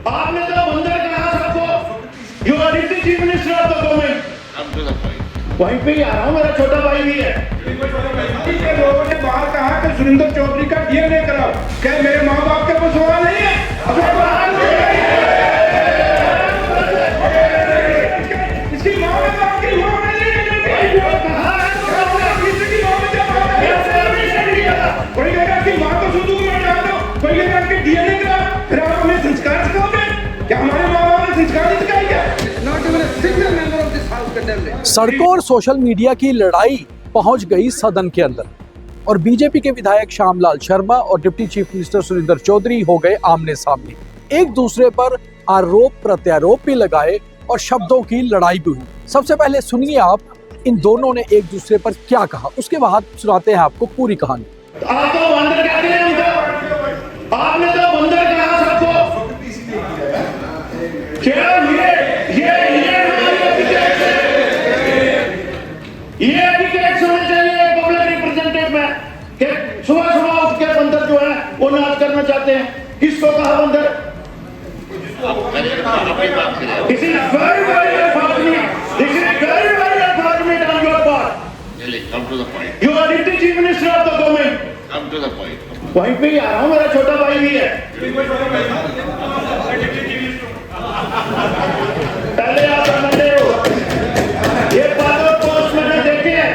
आपने तो बंदर कहा सबको। You are deputy chief minister of the government. वहीं पे ही आ रहा हूँ, मेरा छोटा भाई भी है। लोगों ने बाहर कहा कि सुरेंद्र चौधरी का डीएनए कराओ। क्या मेरे माँ बाप के पास सवाल नहीं है? इसकी माँ बाप की माँ नहीं है। कोई कहेगा कि माँ को सुधू में डाल दो, कोई कहेगा कि डीएनए कराओ। फिर आप हमें संस्कार सिखाओगे? क्या हमारे माँ बाप ने संस्कार नहीं सिखाई क्या? सड़कों और सोशल मीडिया की लड़ाई पहुंच गई सदन के अंदर और बीजेपी के विधायक श्यामलाल शर्मा और deputy chief minister Surendra Chaudhary हो गए आमने सामने। एक दूसरे पर आरोप प्रत्यारोप भी लगाए और शब्दों की लड़ाई भी हुई। सबसे पहले सुनिए आप इन दोनों ने एक दूसरे पर क्या कहा, उसके बाद सुनाते हैं आपको पूरी कहानी। आप तो बंदर कहते हैं उनको। आपने तो बंदर कहा सबको। क्या ये एटिकेट्स होने चाहिए पब्लिक रिप्रेजेंटेटिव में कि सुबह सुबह उठ के बंदर जो है वो नाच करना चाहते हैं। किसको कहा बंदर? This is very very unfortunate. This is very very unfortunate on your part. Come to the point. You are deputy chief minister of the government. Come to the point. वहीं पे ही आ रहा हूँ, मेरा छोटा भाई भी है। पहले आप समझते हो ये पागल पोस्ट मैंने देखे हैं।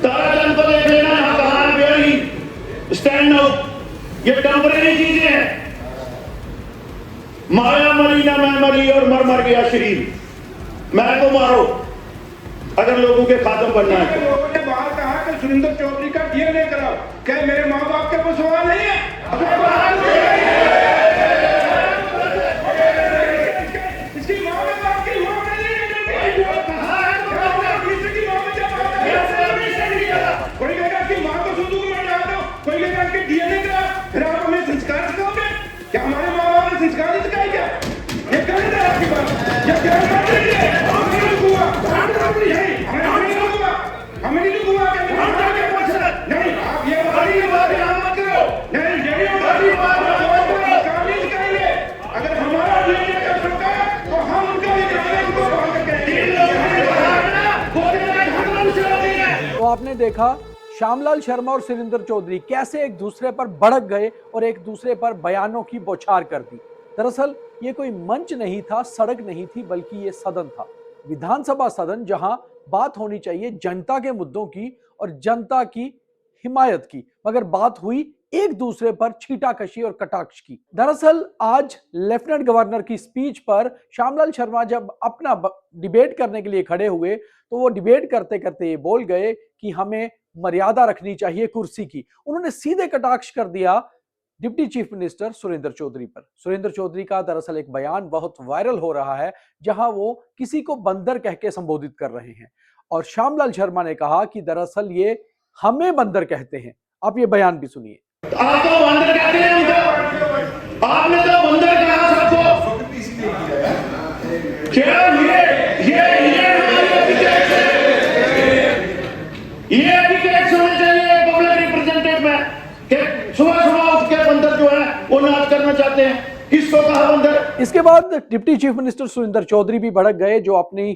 ताराचंद को देख लेना, यहाँ बाहर वेरी स्टैंड आउट। ये टेम्परेरी चीजें हैं। माया मरी ना मैं मरी और मर मर गया शरीर। मैं तो मारो अगर लोगों के खात्म बनना है। लोगों ने बाहर कहा कि सुरेंद्र चौधरी का डीएनए कराओ। क्या मेरे माँ बाप के पास सवाल नहीं है? इसकी माँ बाप की माँ नहीं है। कोई कहेगा कि माँ को सुधू में डाल दो, कोई कहेगा कि डीएनए कराओ। फिर आप हमें संस्कार सिखाओगे? क्या हमारे माँ बाप ने संस्कार नहीं सिखाई क्या? ये गलत है आपकी बात। ये गलत है। हमें नहीं हुआ क्या? नहीं, आप ये वाली बात मत करो। नहीं, ये वाली बात नहीं सिखाएंगे। अगर हमारा डीएनए कर सकता है तो हम उनका भी कराएंगे, उनको बाहर करके। तो आपने देखा श्यामलाल शर्मा और सुरेंद्र चौधरी कैसे एक दूसरे पर भड़क गए और एक दूसरे पर बयानों की बौछार कर दी। दरअसल ये कोई मंच नहीं था, सड़क नहीं थी, बल्कि ये सदन था, विधानसभा सदन, जहां बात होनी चाहिए जनता के मुद्दों की और जनता की हिमायत की, मगर बात हुई एक दूसरे पर छीटाकशी और कटाक्ष की। दरअसल आज लेफ्टिनेंट गवर्नर की स्पीच पर श्यामलाल शर्मा जब अपना डिबेट करने के लिए खड़े हुए तो वो डिबेट करते करते ये बोल गए कि हमें मर्यादा रखनी चाहिए कुर्सी की। उन्होंने सीधे कटाक्ष कर दिया deputy chief minister Surendra Chaudhary पर। सुरेंद्र चौधरी का दरअसल एक बयान बहुत वायरल हो रहा है जहां वो किसी को बंदर कह के संबोधित कर रहे हैं और श्यामलाल शर्मा ने कहा कि दरअसल ये हमें बंदर कहते हैं। आप ये बयान भी सुनिए। आप तो बंदर कहते हैं उनको। आपने तो बंदर कहा सबको। क्या ये एटिकेट्स होने चाहिए पब्लिक रिप्रेजेंटेटिव में कि सुबह सुबह उठ के बंदर जो है वो नाच करना चाहते हैं। किसको कहा बंदर? इसके बाद deputy chief minister Surendra Chaudhary भी भड़क गए, जो अपनी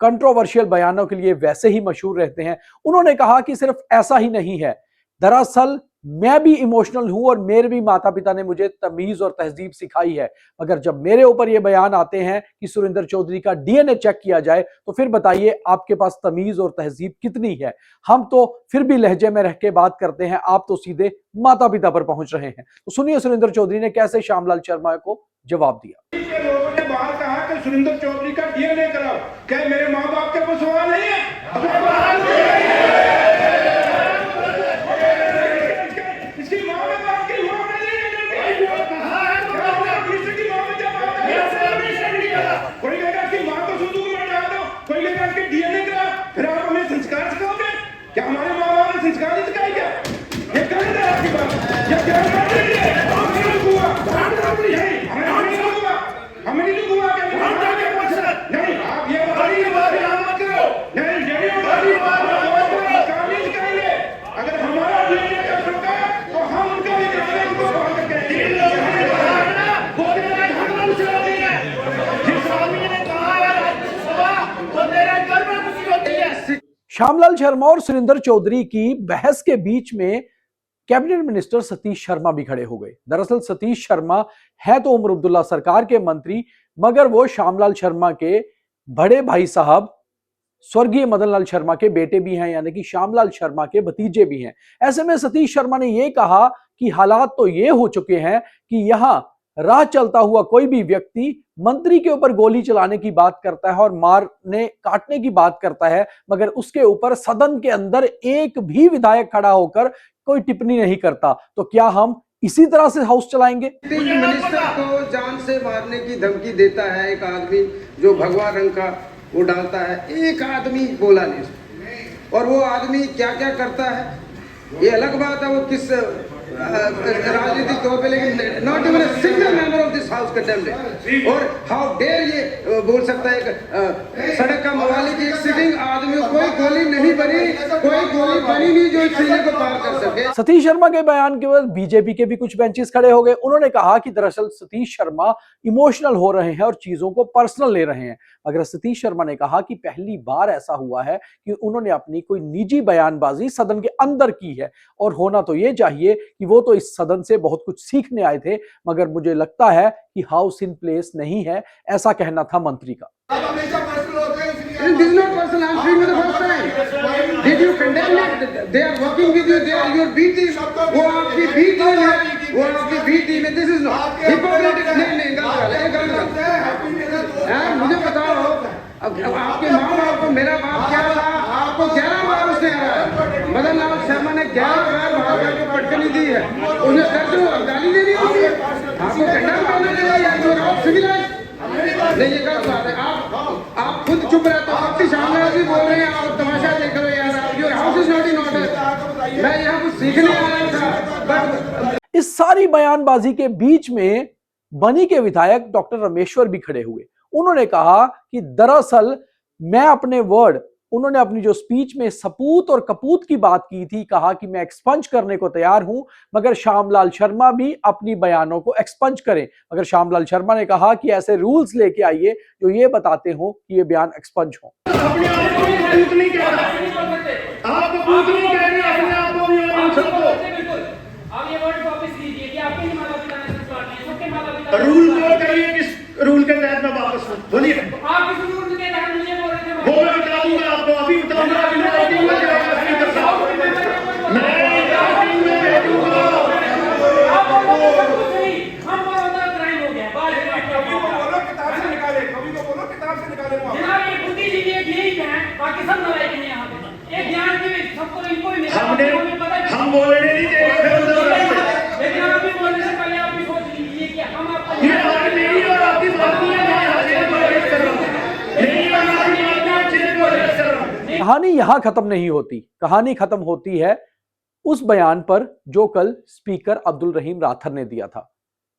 कंट्रोवर्शियल बयानों के लिए वैसे ही मशहूर रहते हैं। उन्होंने कहा कि सिर्फ ऐसा ही नहीं है, दरअसल मैं भी इमोशनल हूं और मेरे भी माता पिता ने मुझे तमीज और तहजीब सिखाई है, मगर जब मेरे ऊपर ये बयान आते हैं कि सुरेंद्र चौधरी का डीएनए चेक किया जाए तो फिर बताइए आपके पास तमीज और तहजीब कितनी है? हम तो फिर भी लहजे में रह के बात करते हैं, आप तो सीधे माता पिता पर पहुंच रहे हैं। तो सुनिए सुरेंद्र चौधरी ने कैसे श्यामलाल शर्मा को जवाब दिया। लोगों ने बाहर कहा कि सुरेंद्र चौधरी का डीएनए कराओ। क्या मेरे माँ बाप के पास सवाल नहीं है? इसकी माँ बाप की माँ नहीं है। कोई कहेगा कि माँ को सुधू में डाल दो, कोई कहेगा कि डीएनए कराओ। फिर आप हमें संस्कार सिखाओगे? क्या हमारे माँ बाप ने संस्कार नहीं सिखाई क्या? ये गलत है आपकी बात। ये गलत है। हमें नहीं हुआ क्या? नहीं, आप ये वाली बात मत करो। नहीं, ये वाली बात श्यामलाल शर्मा और सुरेंद्र चौधरी की बहस के बीच में कैबिनेट मिनिस्टर सतीश शर्मा भी खड़े हो गए। दरअसल सतीश शर्मा है तो उमर अब्दुल्ला सरकार के मंत्री, मगर वो श्यामलाल शर्मा के बड़े भाई साहब स्वर्गीय मदन लाल शर्मा के बेटे भी हैं, यानी कि श्यामलाल शर्मा के भतीजे भी हैं। ऐसे में सतीश शर्मा ने यह कहा कि हालात तो ये हो चुके हैं कि यहां राह चलता हुआ कोई भी व्यक्ति मंत्री के ऊपर गोली चलाने की बात करता है और मारने काटने की बात करता है, मगर उसके ऊपर सदन के अंदर एक भी विधायक खड़ा होकर कोई टिप्पणी नहीं करता। तो क्या हम इसी तरह से हाउस चलाएंगे? मिनिस्टर को जान से मारने की धमकी देता है एक आदमी जो भगवा रंग का वो डालता है, एक आदमी बोला नहीं। और वो आदमी क्या क्या करता है ये अलग बात है, वो किस राजनीतिक तौर पे, लेकिन not even a single member of this house condemned. और हाउ डेयर ये बोल सकता है एक सड़क का मवाली की एक सिटिंग आदमी को कोई गोली नहीं बनी, कोई गोली बनी नहीं जो इस सीने को पार कर सके। सतीश शर्मा के बयान के बाद बीजेपी के भी कुछ बेंचेस खड़े हो गए। उन्होंने कहा कि दरअसल सतीश शर्मा इमोशनल हो रहे हैं और चीजों को पर्सनल ले रहे हैं। मगर सतीश शर्मा ने कहा कि पहली बार ऐसा हुआ है कि उन्होंने अपनी कोई निजी बयानबाजी सदन के अंदर की है, और होना तो ये चाहिए कि वो तो इस सदन से बहुत कुछ सीखने आए थे, मगर मुझे लगता है कि हाउस इन प्लेस नहीं है, ऐसा कहना था मंत्री का। This is not personal. I'm speaking for the first time. Did you condemn it? They are working with you. They are your B team. वो आपकी B team है. वो आपकी B team है. This is not hypocritical. नहीं गलत है. मुझे बताओ, अब आपके माँ बाप को मेरा बाप क्या था? आपको 11 बार उसने हराया. मदन लाल शर्मा ने 11 बार भाजपा को पटकनी दी है. उन्हें कैसे गाली देनी होगी? आपको कंडम करना चाहिए. सिविलाइज नहीं, ये गलत बात है। आप खुद चुप रहते हो, आपकी सामने भी बोल रहे हैं, आप तमाशा देख रहे हो यार। Your house is not in order. मैं यहाँ कुछ सीखने आया था, बट इस सारी बयानबाजी के बीच में बनी के विधायक डॉक्टर रमेश्वर भी खड़े हुए। उन्होंने कहा कि दरअसल मैं अपने वर्ड, उन्होंने अपनी जो स्पीच में सपूत और कपूत की बात की थी, कहा कि मैं एक्सपंज करने को तैयार हूं, मगर श्यामलाल शर्मा भी अपनी बयानों को एक्सपंज करें। मगर श्यामलाल शर्मा ने कहा कि ऐसे रूल्स लेके आइए जो ये बताते हो कि ये बयान एक्सपंज हो। अपने आप को कपूत नहीं कह रहे, आप कपूत नहीं कह रहे, अपने आप को भी और सबको आप ये वर्ड वापस लीजिए कि आपके ही माता पिता ने संस्कार दिए, सबके माता पिता। रूल को करिए, किस रूल के तहत मैं वापस बोलिए। आप किस रूल के तहत मुझे बोल रहे थे? वो मैं बता दूंगा आपको, अभी बताऊंगा। हम बोलने नहीं दे रहे, लेकिन आप भी बोलने से पहले आप भी सोच लीजिए कि हम आपको ये बात मेरी और आपकी बात नहीं है। कहानी यहां खत्म नहीं होती, कहानी खत्म होती है उस बयान पर जो कल स्पीकर अब्दुल रहीम राठर ने दिया था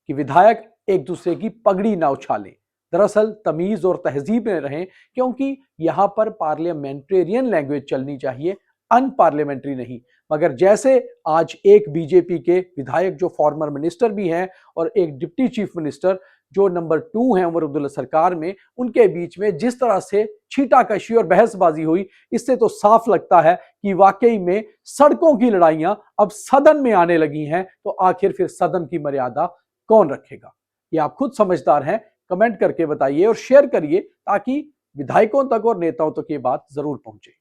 कि विधायक एक दूसरे की पगड़ी ना उछालें। दरअसल तमीज और तहजीब में रहें, क्योंकि यहां पर पार्लियामेंटेरियन लैंग्वेज चलनी चाहिए, अनपार्लियामेंट्री नहीं। मगर जैसे आज एक बीजेपी के विधायक जो फॉर्मर मिनिस्टर भी हैं और एक डिप्टी चीफ मिनिस्टर जो नंबर 2 हैं उमर अब्दुल्ला सरकार में, उनके बीच में जिस तरह से छींटाकशी और बहसबाजी हुई, इससे तो साफ लगता है कि वाकई में सड़कों की लड़ाइयां अब सदन में आने लगी हैं। तो आखिर फिर सदन की मर्यादा कौन रखेगा? ये आप खुद समझदार हैं, कमेंट करके बताइए और शेयर करिए ताकि विधायकों तक और नेताओं तक ये बात जरूर पहुंचे।